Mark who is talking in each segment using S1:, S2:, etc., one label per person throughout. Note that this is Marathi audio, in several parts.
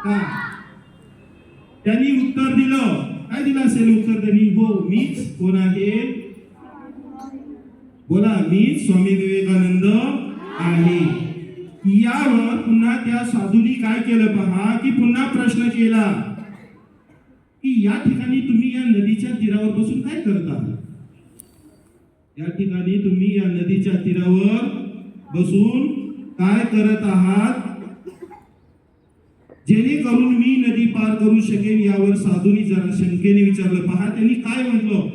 S1: का? त्यांनी उत्तर दिलं, काय दिलं असेल उत्तर त्यांनी? हो, मीच कोण आहे? बोला, मीच स्वामी विवेकानंद आहे. यावर पुन्हा त्या साधूंनी काय केलं पहा, की पुन्हा प्रश्न केला की या ठिकाणी तुम्ही या नदीच्या तीरावर बसून काय करत आहात? या ठिकाणी तुम्ही या नदीच्या तीरावर बसून काय करत आहात? जेणेकरून मी नदी पार करू शकेन. यावर साधूंनी जरा शंकेने विचारलं. पहा, त्यांनी काय म्हटलं?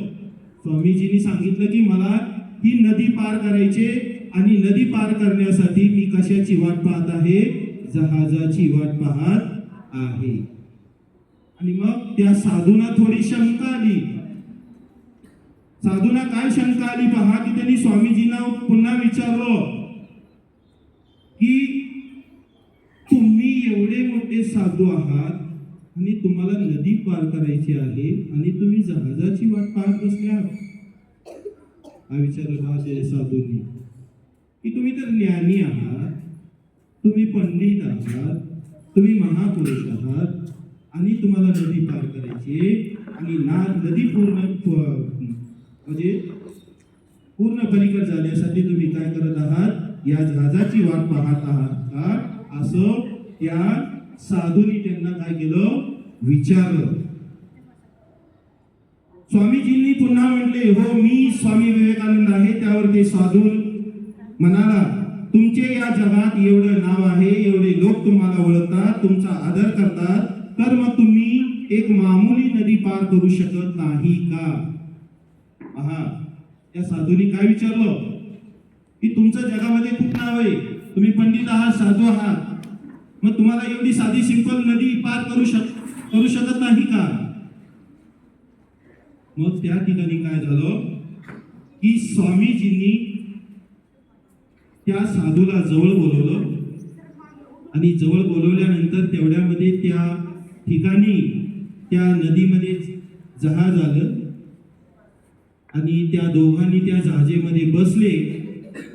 S1: स्वामीजींनी सांगितलं की मला ही नदी पार करायचे आणि नदी पार करण्यासाठी मी कशाची वाट पाहत आहे? जहाजाची वाट पाहत आहे. आणि मग त्या साधूंना थोडी शंका आली. साधूंना काय शंका आली पहा, की त्यांनी स्वामीजींना पुन्हा विचारलं की तुम्ही एवढे मोठे साधू आहात आणि तुम्हाला नदी पार करायची आहे आणि तुम्ही जहाजाची वाट पाहत बसले आहात. हा विचारला त्या साधूंनी की तुम्ही तर ज्ञानी आहात, तुम्ही पंडित आहात, तुम्ही महापुरुष आहात आणि तुम्हाला नदी पार करायची आणि नदी पूर्ण पलीकडे जाण्यासाठी तुम्ही काय करत आहात? या जहाजाची वाट पाहत आहात का? असं त्या साधूंनी त्यांना काय केलं? विचारलं. स्वामीजींनी पुन्हा म्हटले, हो, मी स्वामी विवेकानंद आहे. त्यावर ते साधू म्हणाला, तुमचे या जगात एवढं नाव आहे, एवढे लोक तुम्हाला ओळखतात, तुमचा आदर करतात, तर मग तुम्ही एक मामूली नदी पार करू शकत नाही का? पहा, त्या साधूंनी काय विचारलं की तुमचं जगामध्ये खूप नाव आहे, तुम्ही पंडित आहात, साधू आहात, मग तुम्हाला एवढी साधी सिंपल नदी पार करू शकत नाही का? मग त्या ठिकाणी काय झालं की स्वामीजींनी त्या साधूला जवळ बोलवलं आणि जवळ बोलवल्यानंतर तेवढ्यामध्ये त्या ठिकाणी त्या नदीमध्ये जहाज आलं आणि त्या दोघांनी त्या जहाजेमध्ये बसले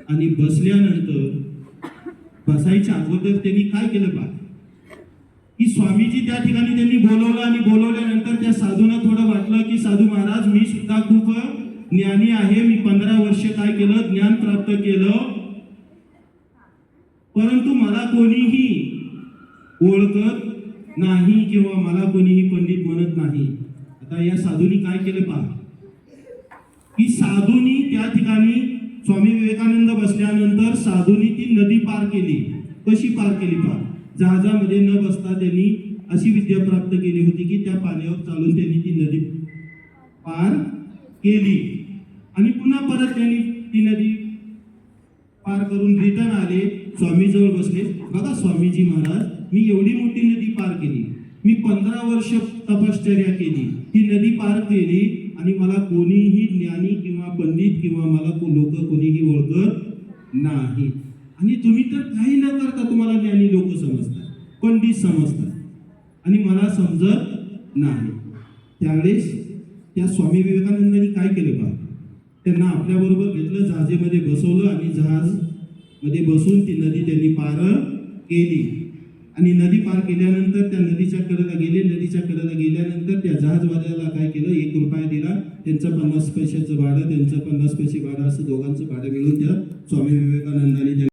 S1: आणि बसल्यानंतर बसायच्या अगोदर त्यांनी काय केलं पहा, की स्वामीजी त्या ठिकाणी त्यांनी बोलवलं आणि बोलवल्यानंतर त्या साधूंना थोडं वाटलं की साधू महाराज, मी सुद्धा खूप ज्ञानी आहे, मी 15 वर्ष काय केलं? ज्ञान प्राप्त केलं, परंतु मला कोणीही ओळखत नाही किंवा मला कोणीही पंडित म्हणत नाही. आता या साधूंनी काय केलं पहा, की साधूंनी त्या ठिकाणी स्वामी विवेकानंद बसल्यानंतर साधूंनी ती नदी पार केली. कशी पार केली पहा? जहाजामध्ये न बसता त्यांनी अशी विद्या प्राप्त केली होती की त्या पाण्यावर चालून त्यांनी ती नदी पार केली आणि पुन्हा परत त्यांनी ती नदी पार करून रिटर्न आले, स्वामी जवळ बसले. बघा स्वामीजी महाराज, मी एवढी मोठी नदी पार केली, मी 15 वर्ष तपश्चर्या केली, ती नदी पार केली आणि मला कोणीही ज्ञानी किंवा पंडित किंवा मला लोक कोणीही ओळखत नाही. आणि तुम्ही तर काही न करता तुम्हाला ज्ञानी लोक समजतात, पंडित समजतात आणि मला समजत नाही. त्यावेळेस त्या स्वामी विवेकानंदांनी काय केलं पहा, त्यांना आपल्याबरोबर घेतलं, जहाजेमध्ये बसवलं आणि जहाजमध्ये बसून ती नदी त्यांनी पार केली. आणि नदी पार केल्यानंतर त्या नदीच्या कडेला गेले. नदीच्या कडेला गेल्यानंतर त्या जहाजवाल्याला काय केलं? 1 रुपया दिला. त्यांचं 50 पैशाचं भाडं, त्यांचं 50 पैसे भाडं, असं दोघांचं भाडं मिळून त्या स्वामी विवेकानंदांनी